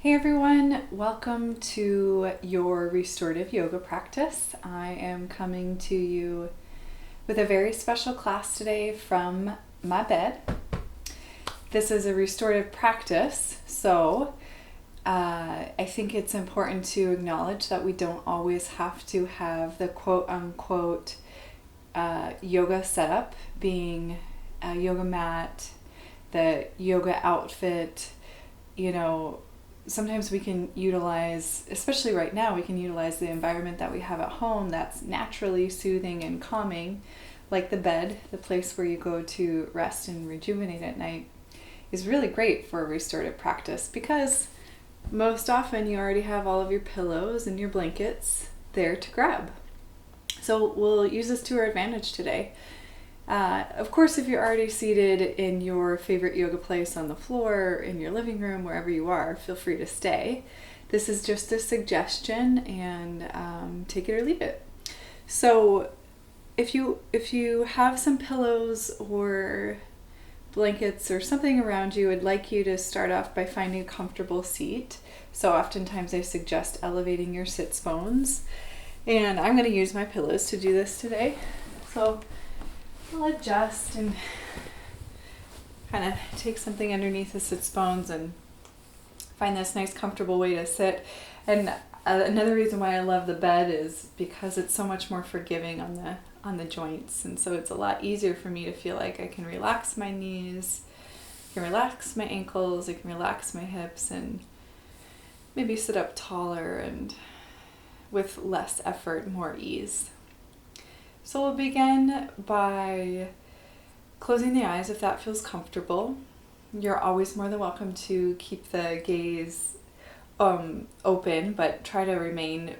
Hey everyone, welcome to your restorative yoga practice. I am coming to you with a very special class today from my bed. This is a restorative practice, so I think it's important to acknowledge that we don't always have to have the quote-unquote yoga setup, being a yoga mat, the yoga outfit. Sometimes we can utilize, especially right now, we can utilize the environment that we have at home that's naturally soothing and calming, like the bed, the place where you go to rest and rejuvenate at night, is really great for a restorative practice because most often you already have all of your pillows and your blankets there to grab. So we'll use this to our advantage today. Of course, if you're already seated in your favorite yoga place on the floor, in your living room, wherever you are, feel free to stay. This is just a suggestion, and take it or leave it. So if you have some pillows or blankets or something around you, I'd like you to start off by finding a comfortable seat. So oftentimes I suggest elevating your sits bones. And I'm going to use my pillows to do this today. So I'll adjust and kind of take something underneath the sits bones and find this nice comfortable way to sit. And another reason why I love the bed is because it's so much more forgiving on the joints, and so it's a lot easier for me to feel like I can relax my knees, I can relax my ankles, I can relax my hips, and maybe sit up taller and with less effort, more ease. So we'll begin by closing the eyes if that feels comfortable. You're always more than welcome to keep the gaze open, but try to remain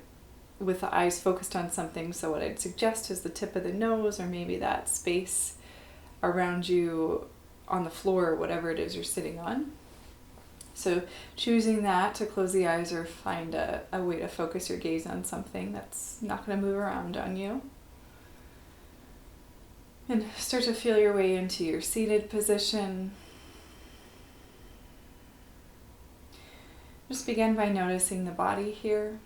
with the eyes focused on something. So what I'd suggest is the tip of the nose, or maybe that space around you on the floor, or whatever it is you're sitting on. So choosing that to close the eyes, or find a way to focus your gaze on something that's not going to move around on you. And start to feel your way into your seated position. Just begin by noticing the body here.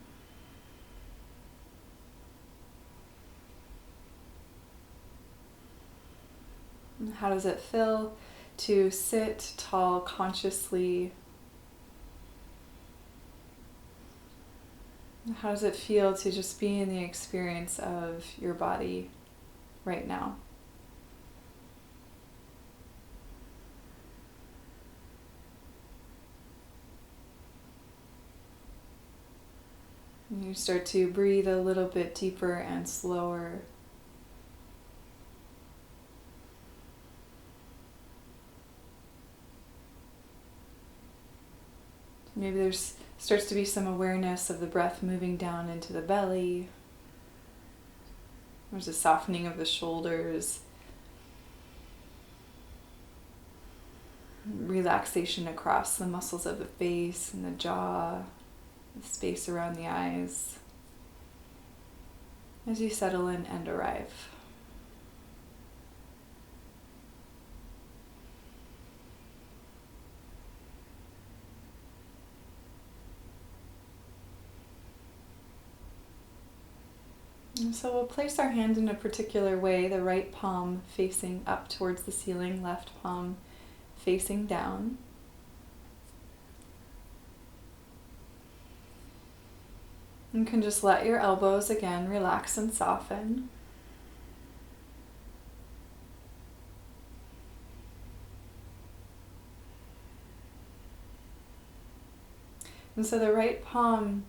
And how does it feel to sit tall consciously? And how does it feel to just be in the experience of your body right now? You start to breathe a little bit deeper and slower. Maybe there's starts to be some awareness of the breath moving down into the belly. There's a softening of the shoulders, relaxation across the muscles of the face and the jaw, the space around the eyes, as you settle in and arrive. And so we'll place our hands in a particular way, the right palm facing up towards the ceiling, left palm facing down. You can just let your elbows again relax and soften. And so the right palm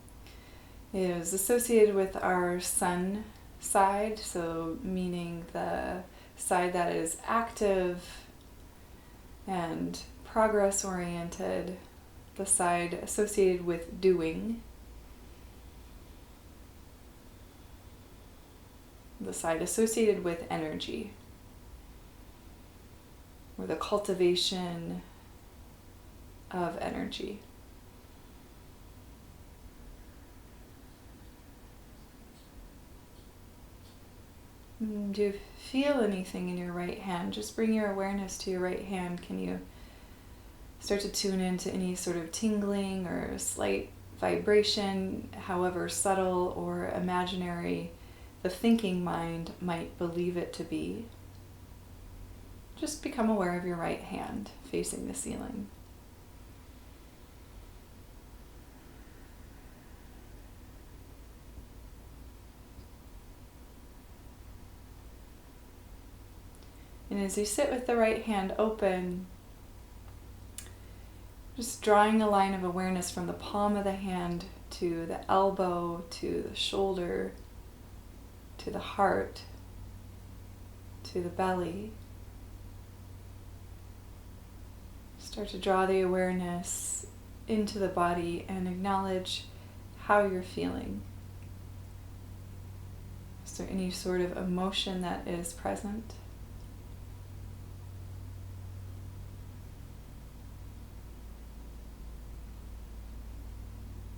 is associated with our sun side, so meaning the side that is active and progress oriented, the side associated with doing, the side associated with energy, or the cultivation of energy. Do you feel anything in your right hand? Just bring your awareness to your right hand. Can you Start to tune into any sort of tingling or slight vibration, however subtle or imaginary the thinking mind might believe it to be. Just become aware of your right hand facing the ceiling. And as you sit with the right hand open, just drawing a line of awareness from the palm of the hand to the elbow, to the shoulder, to the heart, to the belly. Start to draw the awareness into the body and acknowledge how you're feeling. Is there any sort of emotion that is present?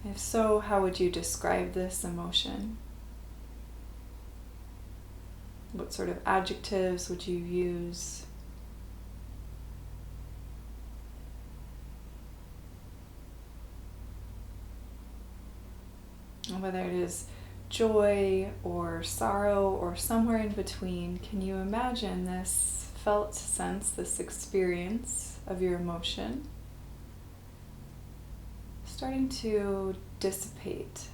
If so, how would you describe this emotion? What sort of adjectives would you use? Whether it is joy or sorrow or somewhere in between, can you imagine this felt sense, this experience of your emotion starting to dissipate?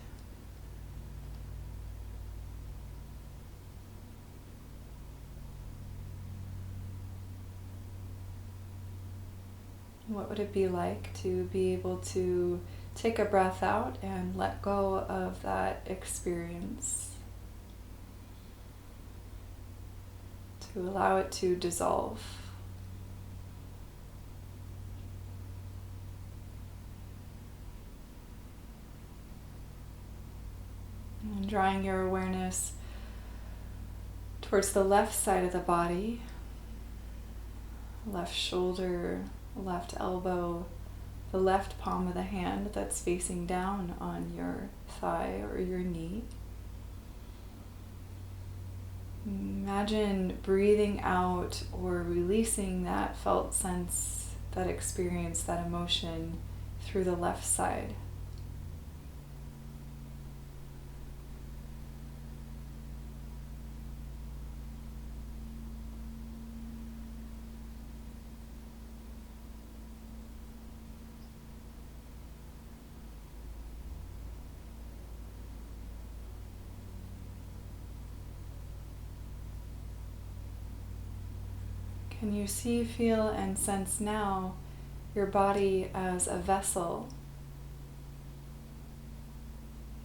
What would it be like to be able to take a breath out and let go of that experience? To allow it to dissolve. And drawing your awareness towards the left side of the body, left shoulder, left elbow, the left palm of the hand that's facing down on your thigh or your knee. Imagine breathing out or releasing that felt sense, that experience, that emotion through the left side. Can you see, feel, and sense now your body as a vessel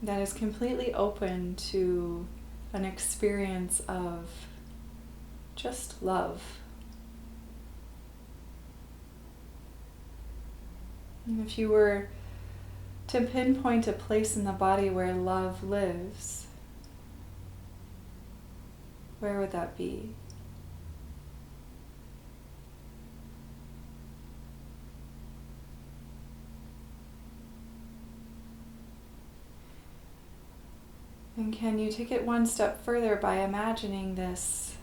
that is completely open to an experience of just love? And if you were to pinpoint a place in the body where love lives, where would that be? And can you take it one step further by imagining this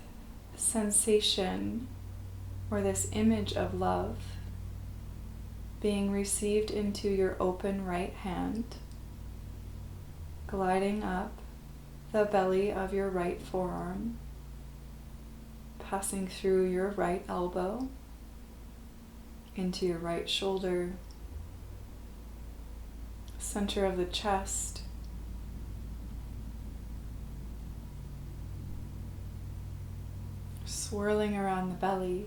sensation or this image of love being received into your open right hand, gliding up the belly of your right forearm, passing through your right elbow, into your right shoulder, center of the chest, swirling around the belly,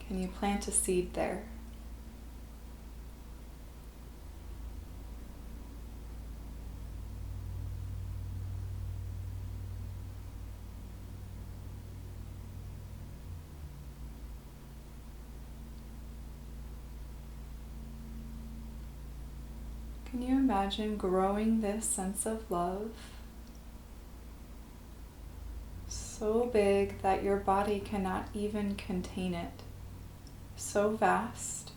can you plant a seed there? Can you imagine growing this sense of love so big that your body cannot even contain it? So vast,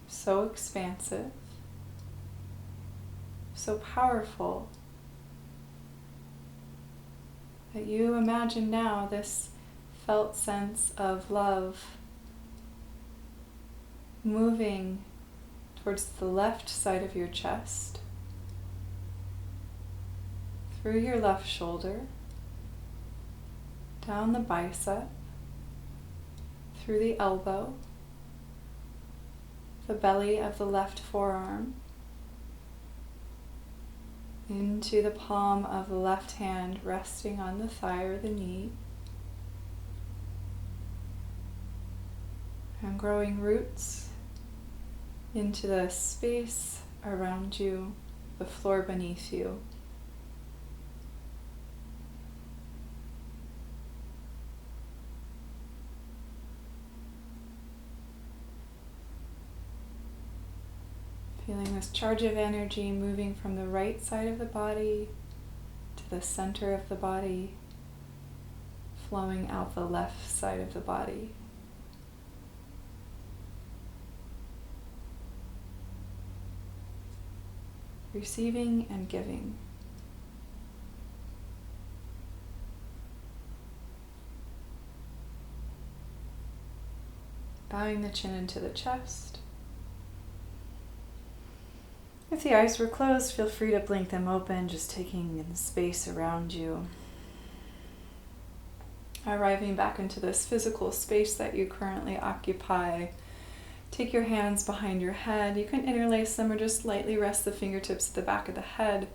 so expansive, so powerful that you imagine now this felt sense of love moving towards the left side of your chest, through your left shoulder, down the bicep, through the elbow, the belly of the left forearm, into the palm of the left hand resting on the thigh or the knee, and growing roots into the space around you, the floor beneath you. Feeling this charge of energy moving from the right side of the body to the center of the body, flowing out the left side of the body. Receiving and giving. Bowing the chin into the chest. If the eyes were closed, feel free to blink them open, just taking in the space around you. Arriving back into this physical space that you currently occupy. Take your hands behind your head. You can interlace them or just lightly rest the fingertips at the back of the head.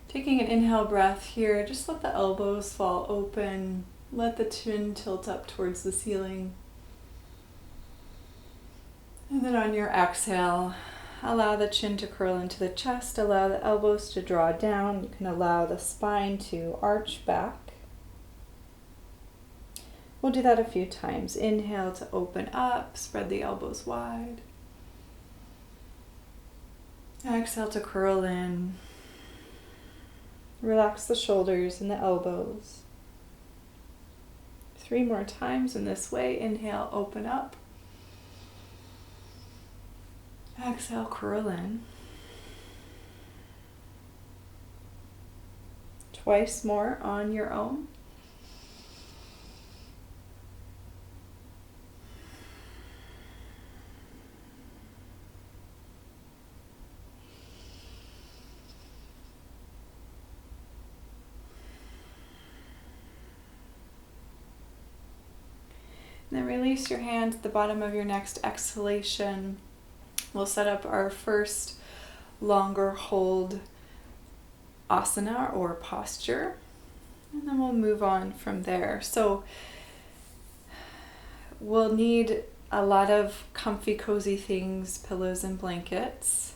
Taking an inhale breath here, just let the elbows fall open. Let the chin tilt up towards the ceiling. And then on your exhale, allow the chin to curl into the chest. Allow the elbows to draw down. You can allow the spine to arch back. We'll do that a few times. Inhale to open up, spread the elbows wide. Exhale to curl in. Relax the shoulders and the elbows. 3 more times in this way. Inhale, open up. Exhale, curl in. Twice more on your own. Then release your hands at the bottom of your next exhalation. We'll set up our first longer hold asana or posture, and then we'll move on from there. So we'll need a lot of comfy, cozy things, pillows and blankets,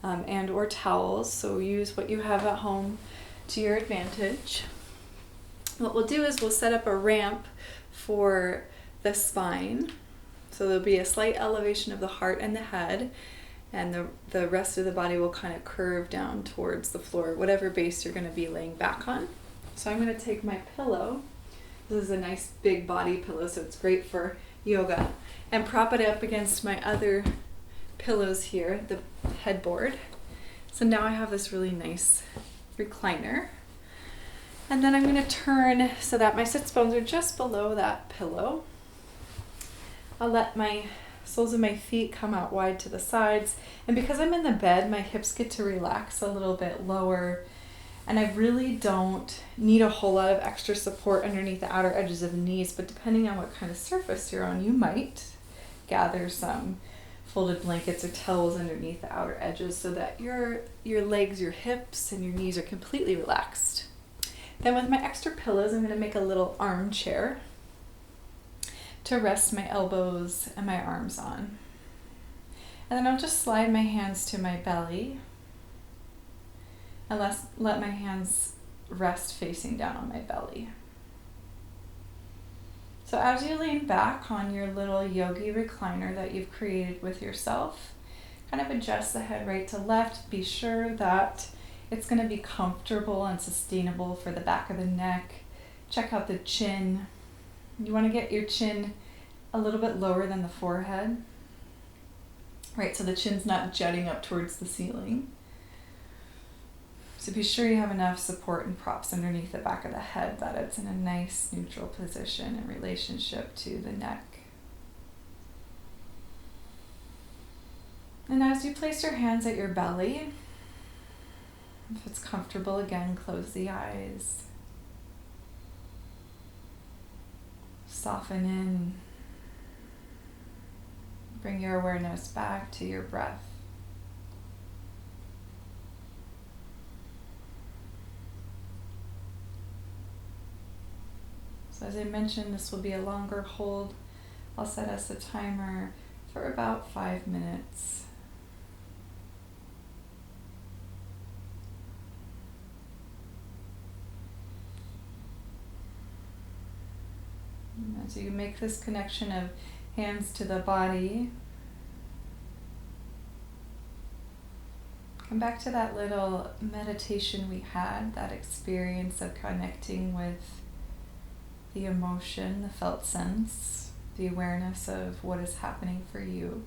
and or towels. So use what you have at home to your advantage. What we'll do is we'll set up a ramp for the spine. So there'll be a slight elevation of the heart and the head, and the rest of the body will kind of curve down towards the floor, whatever base you're going to be laying back on. So I'm going to take my pillow. This is a nice big body pillow, so it's great for yoga, and prop it up against my other pillows here, the headboard. So now I have this really nice recliner. And then I'm going to turn so that my sits bones are just below that pillow. I'll let my soles of my feet come out wide to the sides. And because I'm in the bed, my hips get to relax a little bit lower. And I really don't need a whole lot of extra support underneath the outer edges of the knees, but depending on what kind of surface you're on, you might gather some folded blankets or towels underneath the outer edges so that your legs, your hips, and your knees are completely relaxed. Then with my extra pillows, I'm going to make a little armchair to rest my elbows and my arms on. And then I'll just slide my hands to my belly and let my hands rest facing down on my belly. So as you lean back on your little yogi recliner that you've created with yourself, kind of adjust the head right to left. Be sure that it's going to be comfortable and sustainable for the back of the neck. Check out the chin. You want to get your chin a little bit lower than the forehead, right? So the chin's not jutting up towards the ceiling. So be sure you have enough support and props underneath the back of the head, that it's in a nice neutral position in relationship to the neck. And as you place your hands at your belly, if it's comfortable, again, close the eyes. Soften in. Bring your awareness back to your breath. So as I mentioned, this will be a longer hold. I'll set us a timer for about 5 minutes. And as you make this connection of hands to the body, come back to that little meditation we had, that experience of connecting with the emotion, the felt sense, the awareness of what is happening for you.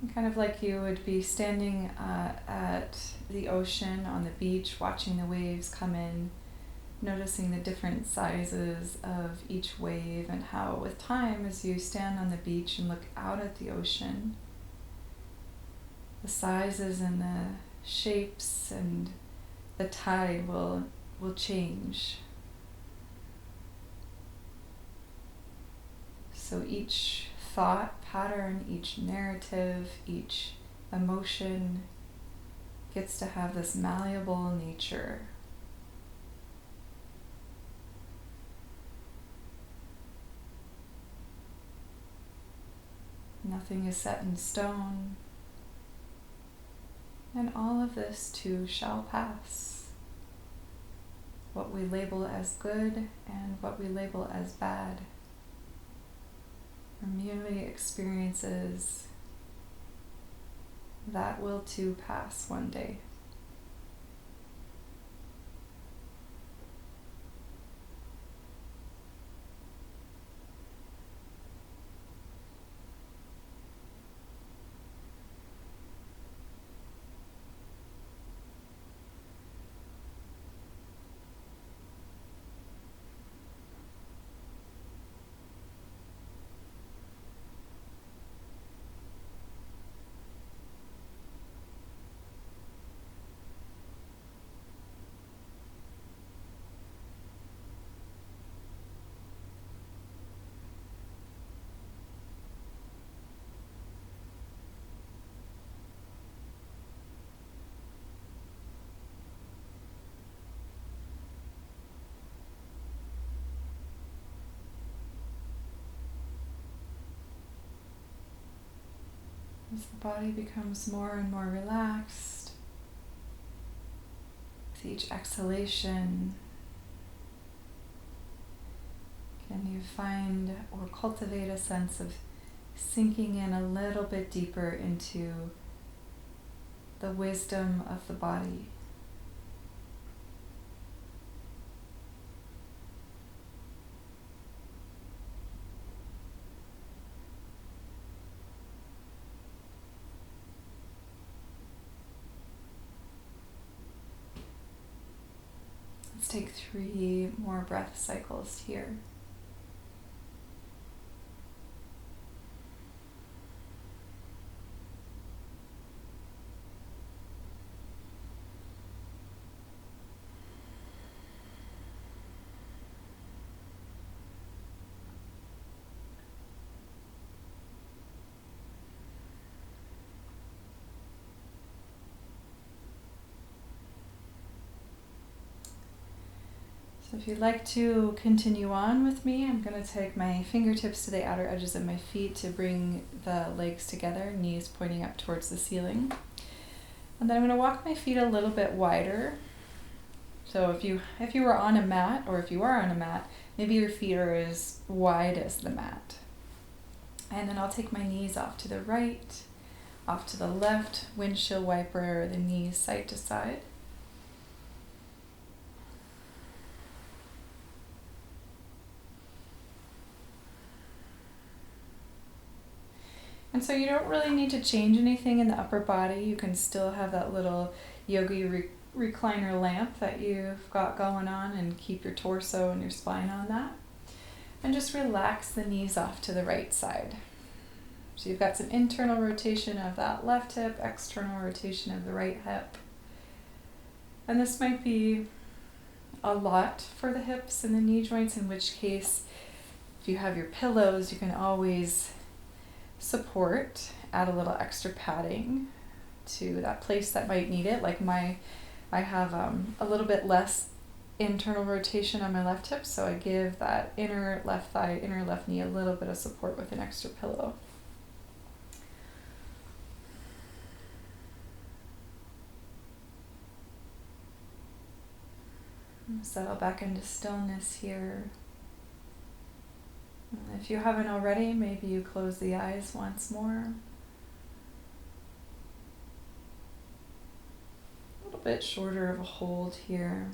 And kind of like you would be standing at the ocean on the beach, watching the waves come in, noticing the different sizes of each wave, and how with time, as you stand on the beach and look out at the ocean, the sizes and the shapes and the tide will change. So each thought pattern, each narrative, each emotion gets to have this malleable nature. Nothing is set in stone. And all of this too shall pass. What we label as good and what we label as bad are merely experiences that will too pass one day. As the body becomes more and more relaxed, with each exhalation, can you find or cultivate a sense of sinking in a little bit deeper into the wisdom of the body? Let's take 3 more breath cycles here. So if you'd like to continue on with me, I'm going to take my fingertips to the outer edges of my feet to bring the legs together, knees pointing up towards the ceiling. And then I'm going to walk my feet a little bit wider. So if you were on a mat, or if you are on a mat, maybe your feet are as wide as the mat. And then I'll take my knees off to the right, off to the left, windshield wiper the knees side to side. And so you don't really need to change anything in the upper body. You can still have that little yogi recliner lamp that you've got going on and keep your torso and your spine on that. And just relax the knees off to the right side. So you've got some internal rotation of that left hip, external rotation of the right hip. And this might be a lot for the hips and the knee joints, in which case, if you have your pillows, you can always support, add a little extra padding to that place that might need it. Like I have a little bit less internal rotation on my left hip, so I give that inner left thigh, inner left knee a little bit of support with an extra pillow. Settle back into stillness here. If you haven't already, maybe you close the eyes once more. A little bit shorter of a hold here.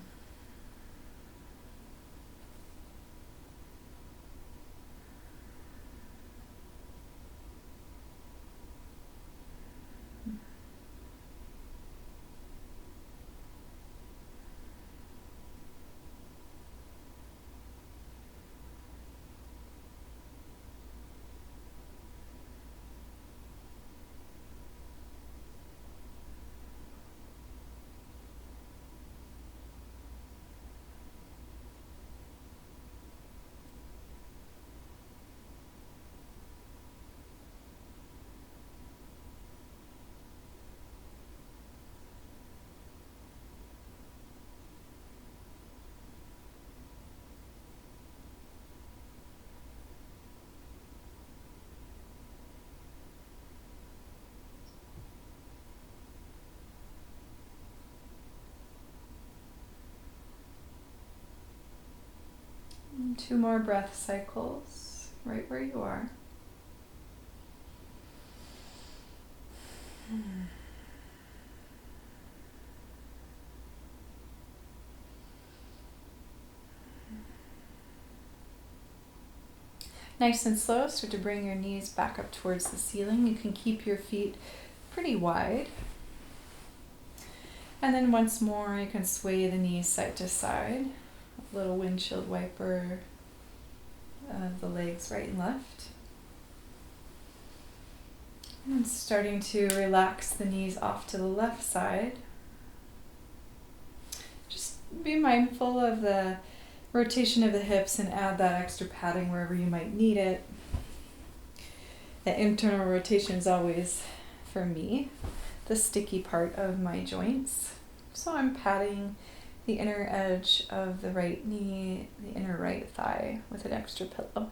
And 2 more breath cycles right where you are. Nice and slow, start to bring your knees back up towards the ceiling. You can keep your feet pretty wide. And then once more, you can sway the knees side to side. A little windshield wiper of the legs right and left. And starting to relax the knees off to the left side. Just be mindful of the rotation of the hips and add that extra padding wherever you might need it. The internal rotation is always, for me, the sticky part of my joints. So I'm padding the inner edge of the right knee, the inner right thigh with an extra pillow.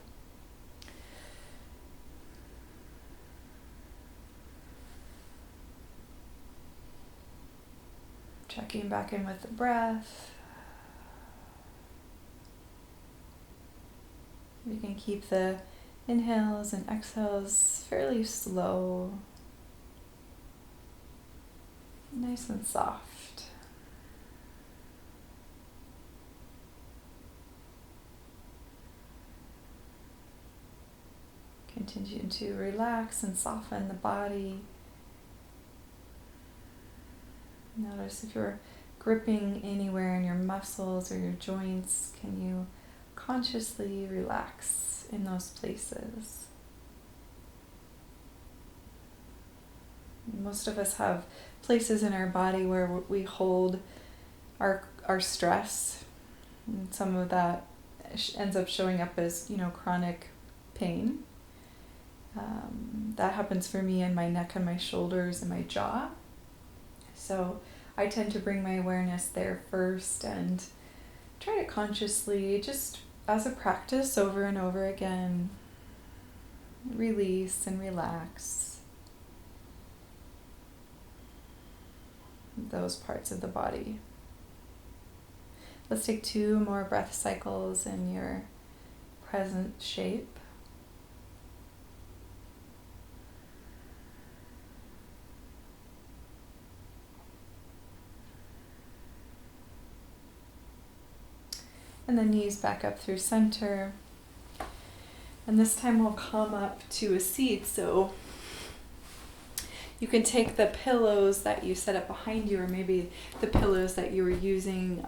Checking back in with the breath. You can keep the inhales and exhales fairly slow, nice and soft. Continue to relax and soften the body. Notice if you're gripping anywhere in your muscles or your joints, can you consciously relax in those places? Most of us have places in our body where we hold our stress, and some of that ends up showing up as, chronic pain. That happens for me in my neck and my shoulders and my jaw. So I tend to bring my awareness there first and try to consciously, just as a practice over and over again, release and relax those parts of the body. Let's take 2 more breath cycles in your present shape. And the knees back up through center. And this time we'll come up to a seat. So You can take the pillows that you set up behind you, or maybe the pillows that you were using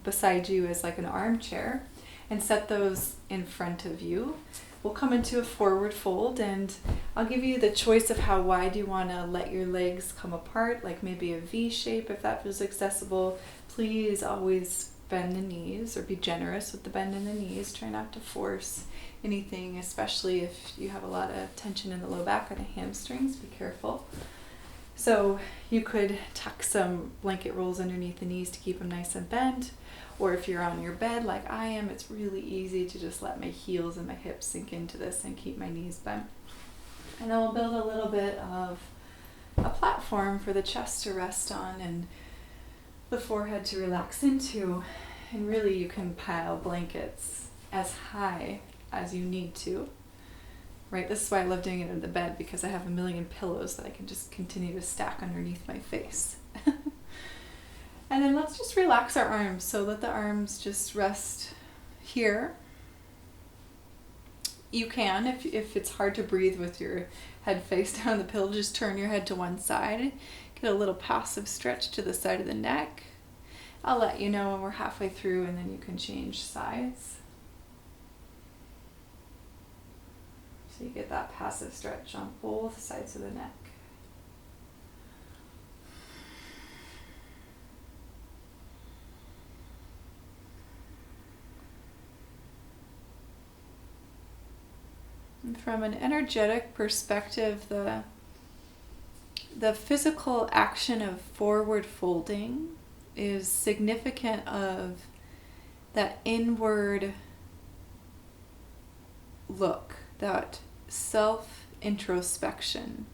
beside you as like an armchair, and set those in front of you. We'll come into a forward fold, and I'll give you the choice of how wide you want to let your legs come apart, like maybe a V shape if that feels accessible. Please always bend the knees, or be generous with the bend in the knees. Try not to force anything, especially if you have a lot of tension in the low back or the hamstrings. Be careful. So you could tuck some blanket rolls underneath the knees to keep them nice and bent. Or if you're on your bed like I am, it's really easy to just let my heels and my hips sink into this and keep my knees bent. And then we'll build a little bit of a platform for the chest to rest on and the forehead to relax into. And really you can pile blankets as high as you need to. Right? This is why I love doing it in the bed, because I have a million pillows that I can just continue to stack underneath my face. And then let's just relax our arms. So let the arms just rest here. You can, if it's hard to breathe with your head face down the pillow, just turn your head to one side. Get a little passive stretch to the side of the neck. I'll let you know when we're halfway through, and then you can change sides. So you get that passive stretch on both sides of the neck. And from an energetic perspective, the physical action of forward folding is significant of that inward look, that self-introspection.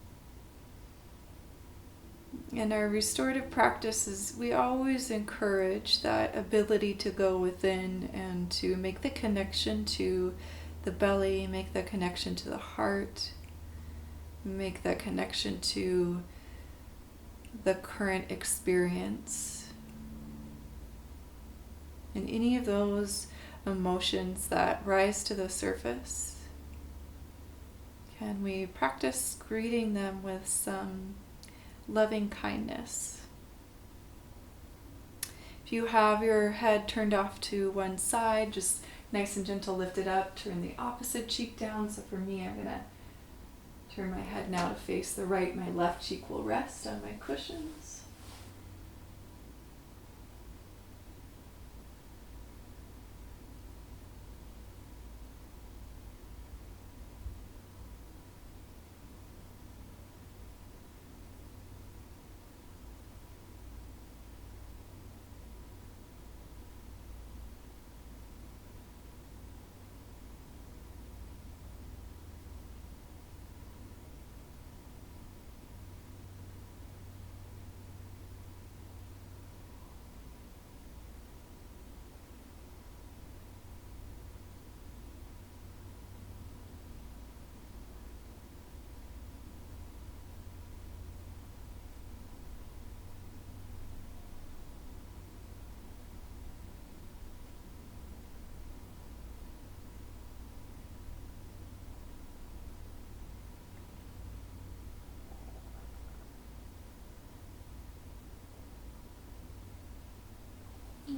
In our restorative practices, we always encourage that ability to go within and to make the connection to the belly, make the connection to the heart, make that connection to the current experience. And any of those emotions that rise to the surface, can we practice greeting them with some loving kindness? If you have your head turned off to one side, just nice and gentle, lift it up, turn the opposite cheek down. So for me, I'm going to turn my head now to face the right. My left cheek will rest on my cushions.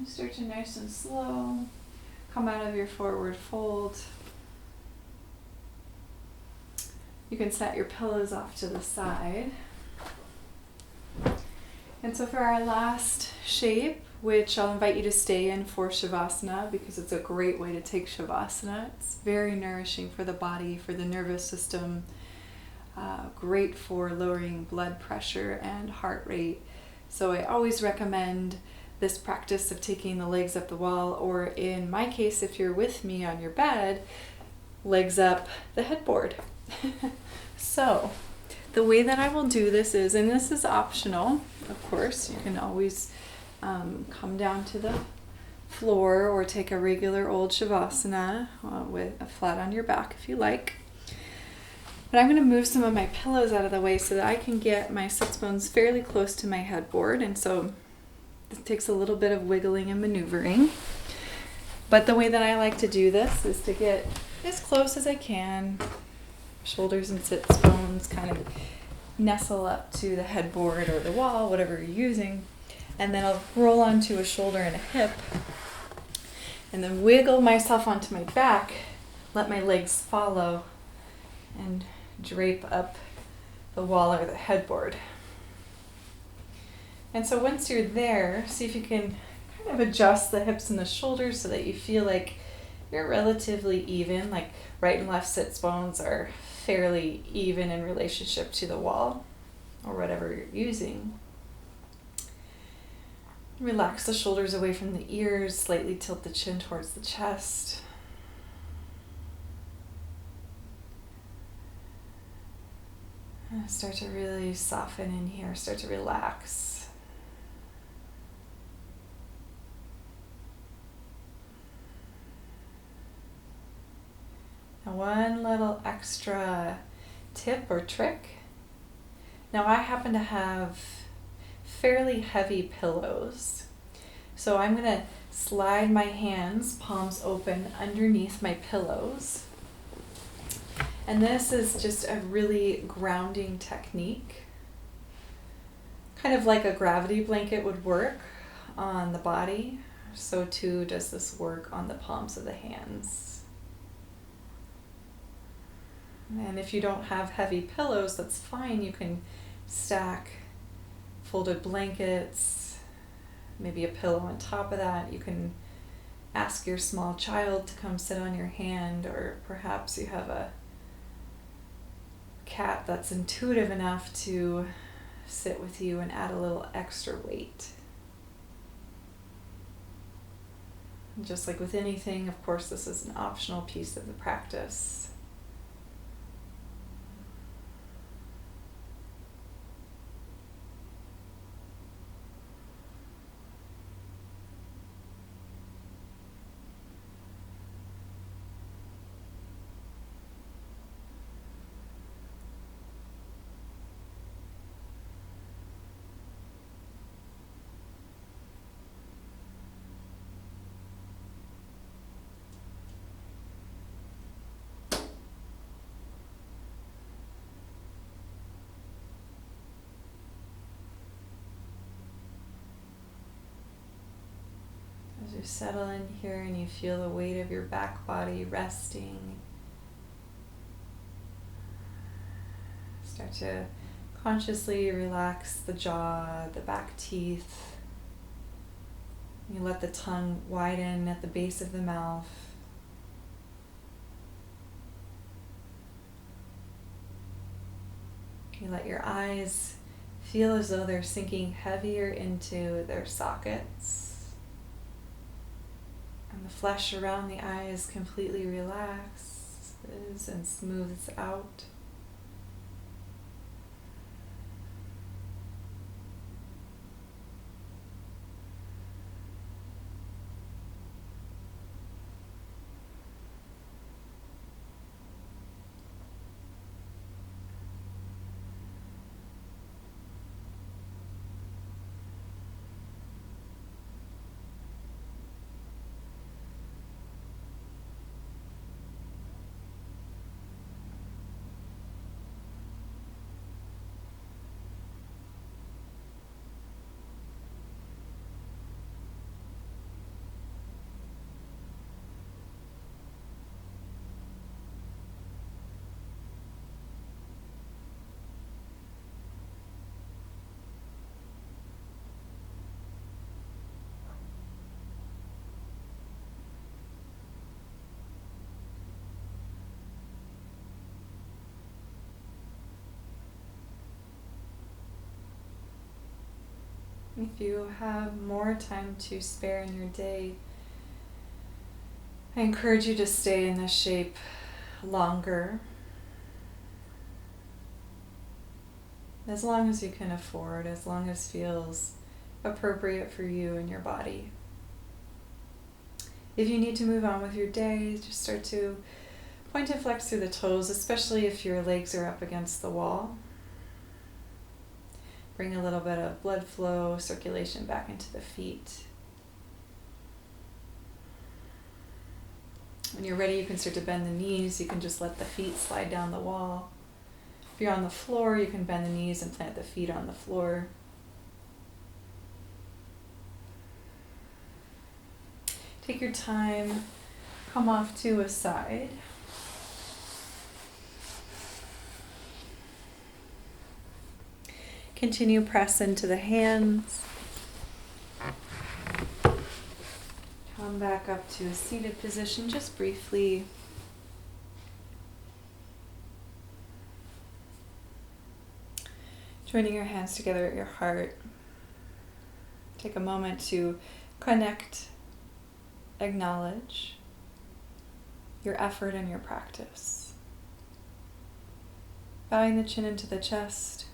Start to nice and slow. Come out of your forward fold. You can set your pillows off to the side. And so for our last shape, which I'll invite you to stay in for shavasana, because it's a great way to take shavasana. It's very nourishing for the body, for the nervous system, great for lowering blood pressure and heart rate. So I always recommend this practice of taking the legs up the wall, or in my case, if you're with me on your bed, legs up the headboard. So the way that I will do this is, and this is optional, of course, you can always come down to the floor or take a regular old shavasana with a flat on your back if you like. But I'm going to move some of my pillows out of the way so that I can get my sits bones fairly close to my headboard, and so it takes a little bit of wiggling and maneuvering. But the way that I like to do this is to get as close as I can, shoulders and sits bones kind of nestle up to the headboard or the wall, whatever you're using. And then I'll roll onto a shoulder and a hip. And then wiggle myself onto my back, let my legs follow, and drape up the wall or the headboard. And so once you're there, see if you can kind of adjust the hips and the shoulders so that you feel like you're relatively even, like right and left sits bones are fairly even in relationship to the wall or whatever you're using. Relax the shoulders away from the ears, slightly tilt the chin towards the chest. And start to really soften in here, start to relax. Now one little extra tip or trick. Now I happen to have fairly heavy pillows. So I'm going to slide my hands, palms open, underneath my pillows. And this is just a really grounding technique. Kind of like a gravity blanket would work on the body, so too does this work on the palms of the hands. And if you don't have heavy pillows, that's fine. You can stack folded blankets, maybe a pillow on top of that. You can ask your small child to come sit on your hand, or perhaps you have a cat that's intuitive enough to sit with you and add a little extra weight. Just like with anything, of course, this is an optional piece of the practice. As you settle in here and you feel the weight of your back body resting, start to consciously relax the jaw, the back teeth. You let the tongue widen at the base of the mouth. You let your eyes feel as though they're sinking heavier into their sockets. And the flesh around the eyes completely relaxes and smooths out. If you have more time to spare in your day, I encourage you to stay in this shape longer, as long as you can afford, as long as feels appropriate for you and your body. If you need to move on with your day, just start to point and flex through the toes, especially if your legs are up against the wall. Bring a little bit of blood flow, circulation back into the feet. When you're ready, you can start to bend the knees. You can just let the feet slide down the wall. If you're on the floor, you can bend the knees and plant the feet on the floor. Take your time, come off to a side. Continue press into the hands. Come back up to a seated position just briefly. Joining your hands together at your heart. Take a moment to connect, acknowledge your effort and your practice. Bowing the chin into the chest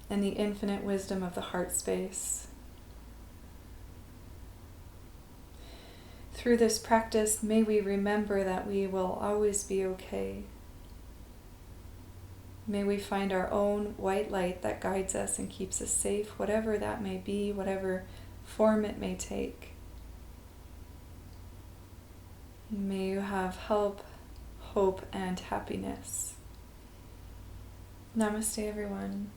and the infinite wisdom of the heart space. Through this practice, may we remember that we will always be okay. May we find our own white light that guides us and keeps us safe, whatever that may be, whatever form it may take. May you have help, hope, and happiness. Namaste, everyone.